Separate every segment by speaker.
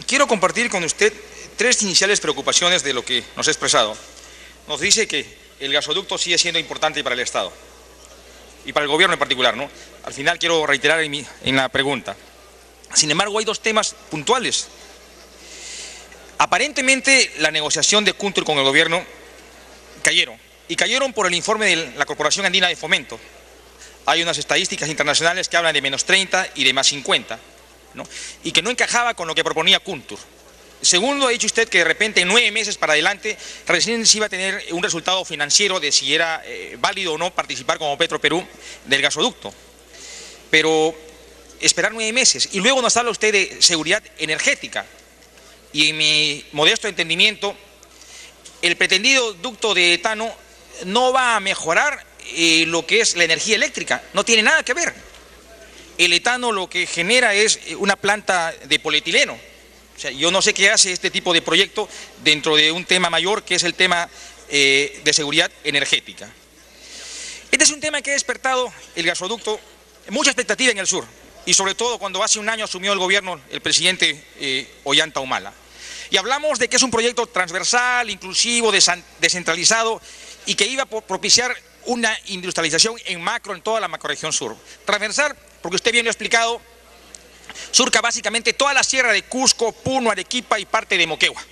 Speaker 1: quiero compartir con usted tres iniciales preocupaciones de lo que nos ha expresado. Nos dice que el gasoducto sigue siendo importante para el Estado y para el gobierno en particular, ¿no? Al final quiero reiterar en la pregunta. Sin embargo, hay dos temas puntuales. Aparentemente, la negociación de Kuntur con el gobierno cayeron por el informe de la Corporación Andina de Fomento. Hay unas estadísticas internacionales que hablan de -30 y de +50, ¿no? Y que no encajaba con lo que proponía Kuntur. Segundo, ha dicho usted que de repente en 9 meses para adelante recién se iba a tener un resultado financiero de si era válido o no participar como Petroperú del gasoducto. Pero esperar 9 meses. Y luego nos habla usted de seguridad energética. Y en mi modesto entendimiento, el pretendido ducto de etano no va a mejorar lo que es la energía eléctrica. No tiene nada que ver. El etano lo que genera es una planta de polietileno. O sea, yo no sé qué hace este tipo de proyecto dentro de un tema mayor que es el tema de seguridad energética. Este es un tema que ha despertado el gasoducto mucha expectativa en el sur y sobre todo cuando hace un año asumió el gobierno el presidente Ollanta Humala. Y hablamos de que es un proyecto transversal, inclusivo, descentralizado y que iba a propiciar una industrialización en toda la macrorregión sur. Transversal, porque usted bien lo ha explicado, surca básicamente toda la sierra de Cusco, Puno, Arequipa y parte de Moquegua.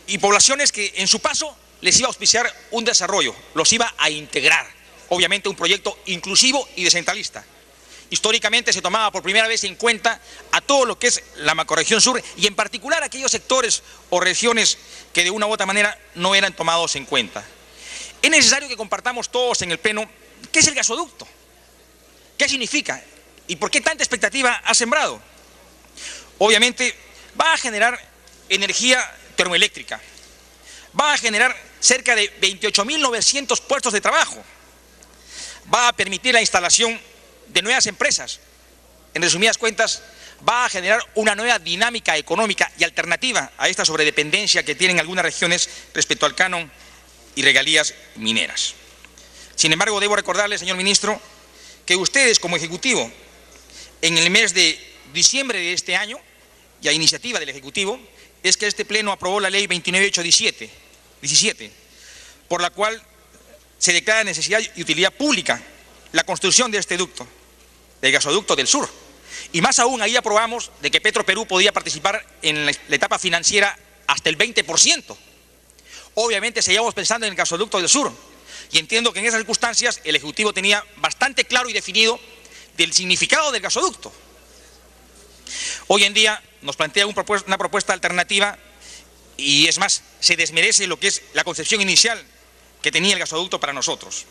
Speaker 1: Y poblaciones que en su paso les iba a auspiciar un desarrollo, los iba a integrar. Obviamente un proyecto inclusivo y descentralista. Históricamente se tomaba por primera vez en cuenta a todo lo que es la macrorregión sur y en particular aquellos sectores o regiones que de una u otra manera no eran tomados en cuenta. Es necesario que compartamos todos en el Pleno qué es el gasoducto, qué significa y por qué tanta expectativa ha sembrado. Obviamente va a generar energía termoeléctrica, va a generar cerca de 28.900 puestos de trabajo, va a permitir la instalación de nuevas empresas. En resumidas cuentas, va a generar una nueva dinámica económica y alternativa a esta sobredependencia que tienen algunas regiones respecto al canon y regalías mineras. Sin embargo, debo recordarle, señor ministro, que ustedes como Ejecutivo, en el mes de diciembre de este año, y a iniciativa del Ejecutivo, es que este Pleno aprobó la Ley 29817, por la cual se declara necesidad y utilidad pública la construcción de este ducto, del gasoducto del sur. Y más aún, ahí aprobamos de que Petroperú podía participar en la etapa financiera hasta el 20%. Obviamente seguíamos pensando en el gasoducto del sur. Y entiendo que en esas circunstancias el Ejecutivo tenía bastante claro y definido del significado del gasoducto. Hoy en día nos plantea una propuesta alternativa y es más, se desmerece lo que es la concepción inicial que tenía el gasoducto para nosotros.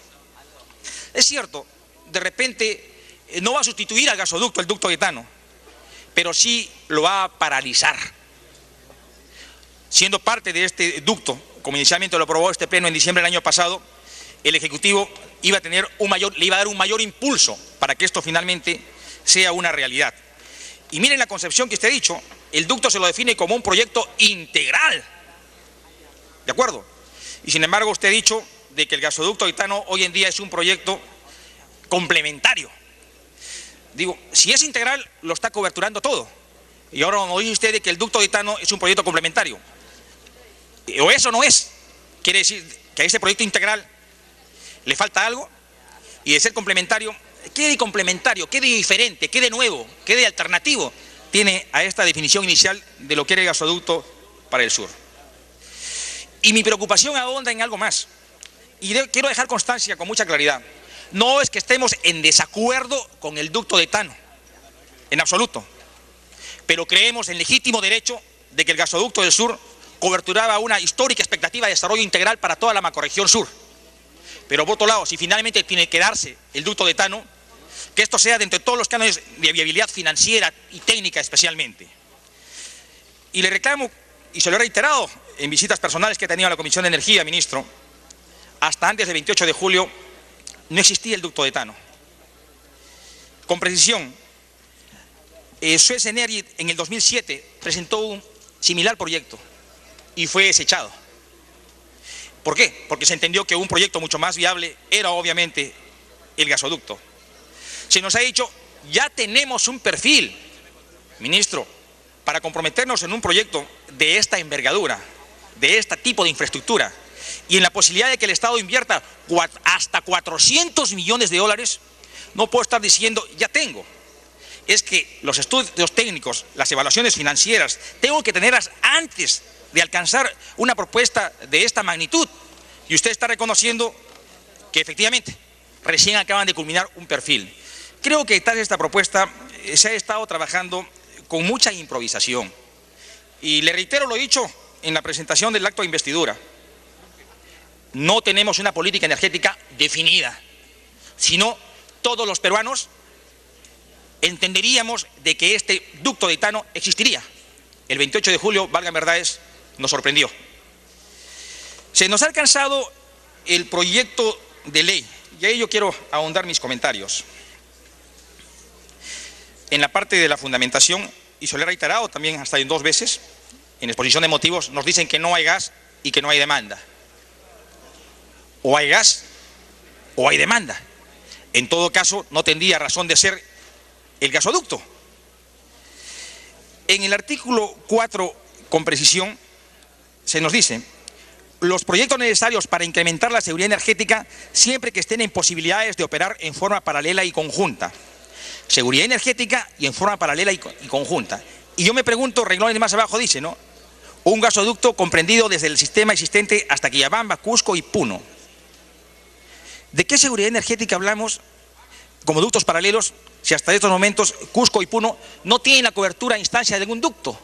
Speaker 1: Es cierto, de repente no va a sustituir al gasoducto, el ducto de etano, pero sí lo va a paralizar. Siendo parte de este ducto, como inicialmente lo aprobó este Pleno en diciembre del año pasado, el Ejecutivo le iba a dar un mayor impulso para que esto finalmente sea una realidad. Y miren la concepción que usted ha dicho, el ducto se lo define como un proyecto integral, ¿de acuerdo? Y sin embargo usted ha dicho de que el gasoducto de etano hoy en día es un proyecto complementario. Digo, si es integral, lo está coberturando todo. Y ahora nos dice usted de que el ducto de etano es un proyecto complementario. O eso no es. Quiere decir que a ese proyecto integral le falta algo y de ser complementario, ¿qué de complementario, qué de diferente, qué de nuevo, qué de alternativo tiene a esta definición inicial de lo que era el gasoducto para el sur? Y mi preocupación ahonda en algo más. Y quiero dejar constancia con mucha claridad. No es que estemos en desacuerdo con el ducto de etano, en absoluto. Pero creemos en legítimo derecho de que el gasoducto del sur coberturaba una histórica expectativa de desarrollo integral para toda la macrorregión sur. Pero por otro lado, si finalmente tiene que darse el ducto de etano, que esto sea dentro de todos los cánones de viabilidad financiera y técnica especialmente. Y le reclamo, y se lo he reiterado en visitas personales que he tenido a la Comisión de Energía, ministro, hasta antes del 28 de julio no existía el ducto de etano. Con precisión, Suez Energy en el 2007 presentó un similar proyecto y fue desechado. ¿Por qué? Porque se entendió que un proyecto mucho más viable era obviamente el gasoducto. Se nos ha dicho, ya tenemos un perfil, ministro, para comprometernos en un proyecto de esta envergadura, de este tipo de infraestructura, y en la posibilidad de que el Estado invierta hasta 400 millones de dólares, no puedo estar diciendo, ya tengo. Es que los estudios técnicos, las evaluaciones financieras, tengo que tenerlas antes de alcanzar una propuesta de esta magnitud. Y usted está reconociendo que efectivamente recién acaban de culminar un perfil. Creo que tras esta propuesta se ha estado trabajando con mucha improvisación. Y le reitero lo dicho en la presentación del acto de investidura. No tenemos una política energética definida, sino todos los peruanos entenderíamos de que este ducto de etano existiría. El 28 de julio, valgan verdades, nos sorprendió. Se nos ha alcanzado el proyecto de ley, y ahí yo quiero ahondar mis comentarios. En la parte de la fundamentación, y se lo he reiterado también hasta en 2 veces, en exposición de motivos, nos dicen que no hay gas y que no hay demanda. O hay gas o hay demanda. En todo caso, no tendría razón de ser el gasoducto. En el artículo 4, con precisión, se nos dice: los proyectos necesarios para incrementar la seguridad energética siempre que estén en posibilidades de operar en forma paralela y conjunta. Seguridad energética y en forma paralela y conjunta. Y yo me pregunto, renglones más abajo dice, ¿no? Un gasoducto comprendido desde el sistema existente hasta Quillabamba, Cusco y Puno. ¿De qué seguridad energética hablamos como ductos paralelos si hasta estos momentos Cusco y Puno no tienen la cobertura a instancia de algún ducto?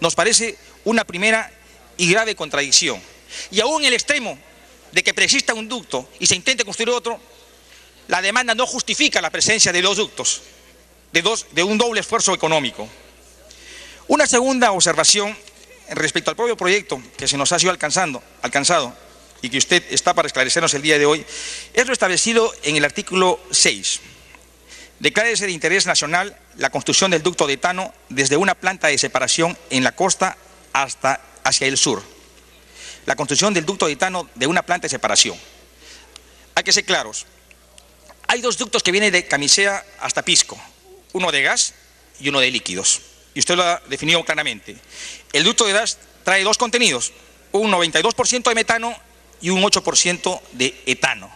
Speaker 1: Nos parece una primera y grave contradicción. Y aún en el extremo de que preexista un ducto y se intente construir otro, la demanda no justifica la presencia de 2 ductos, de un doble esfuerzo económico. Una segunda observación respecto al propio proyecto que se nos ha sido alcanzado y que usted está para esclarecernos el día de hoy, es lo establecido en el artículo 6. Declárese de interés nacional la construcción del ducto de etano desde una planta de separación en la costa hasta hacia el sur. La construcción del ducto de etano de una planta de separación. Hay que ser claros. Hay 2 ductos que vienen de Camisea hasta Pisco, uno de gas y uno de líquidos. Y usted lo ha definido claramente. El ducto de gas trae 2 contenidos, un 92% de metano y un 8% de etano.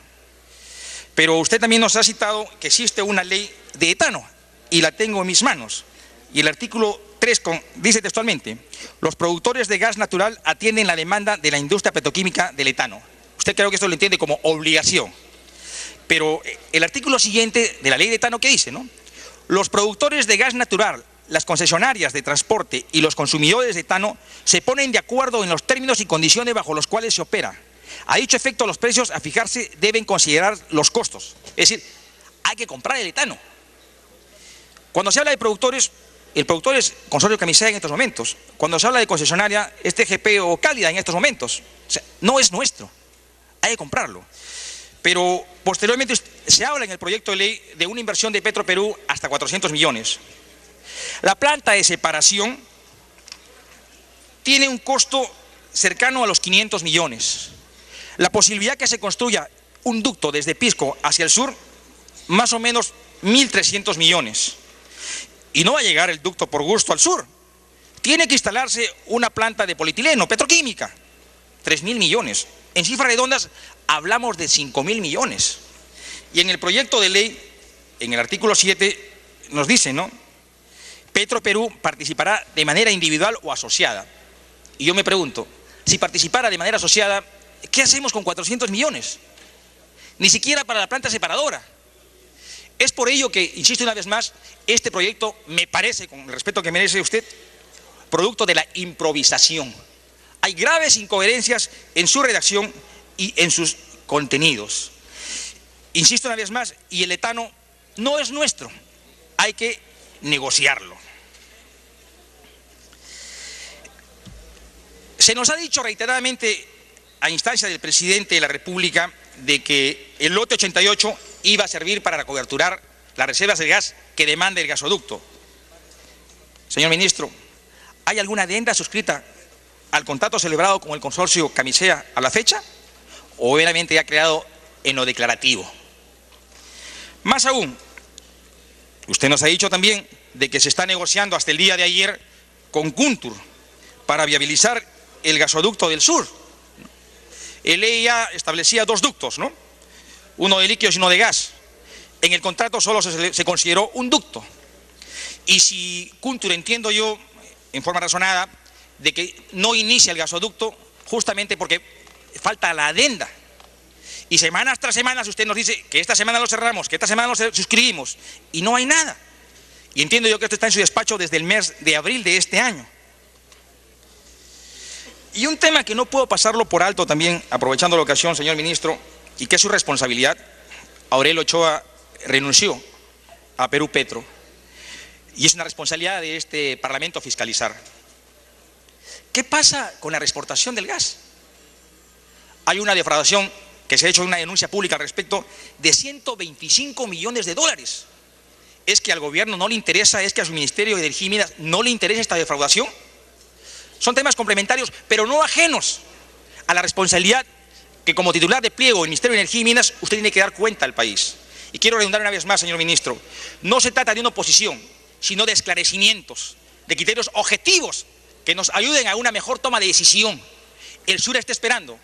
Speaker 1: Pero usted también nos ha citado que existe una ley de etano, y la tengo en mis manos. Y el artículo 3 dice textualmente: los productores de gas natural atienden la demanda de la industria petroquímica del etano. Usted creo que esto lo entiende como obligación. Pero el artículo siguiente de la ley de etano, ¿qué dice, no? Los productores de gas natural, las concesionarias de transporte y los consumidores de etano se ponen de acuerdo en los términos y condiciones bajo los cuales se opera. A dicho efecto, los precios a fijarse deben considerar los costos. Es decir, hay que comprar el etano. Cuando se habla de productores, el productor es Consorcio Camisea en estos momentos. Cuando se habla de concesionaria, es TGP o Cálida en estos momentos. O sea, no es nuestro, hay que comprarlo. Pero posteriormente se habla en el proyecto de ley de una inversión de Petroperú hasta 400 millones. La planta de separación tiene un costo cercano a los 500 millones. La posibilidad que se construya un ducto desde Pisco hacia el sur, más o menos 1.300 millones. Y no va a llegar el ducto por gusto al sur. Tiene que instalarse una planta de polietileno, petroquímica, 3.000 millones. En cifras redondas hablamos de 5.000 millones. Y en el proyecto de ley, en el artículo 7, nos dice, ¿no? Petroperú participará de manera individual o asociada. Y yo me pregunto, si participara de manera asociada, ¿qué hacemos con 400 millones? Ni siquiera para la planta separadora. Es por ello que, insisto una vez más, este proyecto me parece, con el respeto que merece usted, producto de la improvisación. Hay graves incoherencias en su redacción y en sus contenidos. Insisto una vez más, y el etano no es nuestro, hay que negociarlo. Se nos ha dicho reiteradamente, a instancia del presidente de la República, de que el lote 88 iba a servir para coberturar las reservas de gas que demanda el gasoducto. Señor ministro, ¿hay alguna adenda suscrita al contrato celebrado con el consorcio Camisea a la fecha? ¿O obviamente ya creado en lo declarativo? Más aún, usted nos ha dicho también de que se está negociando hasta el día de ayer con Kuntur para viabilizar el gasoducto del sur. La ley ya establecía 2 ductos, ¿no? Uno de líquidos y uno de gas. En el contrato solo se consideró un ducto. Y si Kuntur, entiendo yo, en forma razonada, de que no inicia el gasoducto justamente porque falta la adenda. Y semanas tras semanas usted nos dice que esta semana lo cerramos, que esta semana lo suscribimos, y no hay nada. Y entiendo yo que esto está en su despacho desde el mes de abril de este año. Y un tema que no puedo pasarlo por alto también, aprovechando la ocasión, señor ministro, y que es su responsabilidad. Aurelio Ochoa renunció a Perú Petro, y es una responsabilidad de este Parlamento fiscalizar. ¿Qué pasa con la reexportación del gas? Hay una defraudación que se ha hecho una denuncia pública al respecto de 125 millones de dólares. ¿Es que al gobierno no le interesa, es que a su Ministerio de Energía y Minas no le interesa esta defraudación? Son temas complementarios, pero no ajenos a la responsabilidad que como titular de pliego del Ministerio de Energía y Minas usted tiene que dar cuenta al país. Y quiero redundar una vez más, señor ministro, no se trata de una oposición, sino de esclarecimientos, de criterios objetivos que nos ayuden a una mejor toma de decisión. El sur está esperando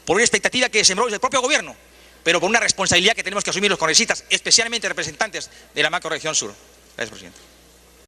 Speaker 1: por una expectativa que sembró desde el propio gobierno, pero por una responsabilidad que tenemos que asumir los congresistas, especialmente representantes de la macrorregión sur. Gracias, presidente.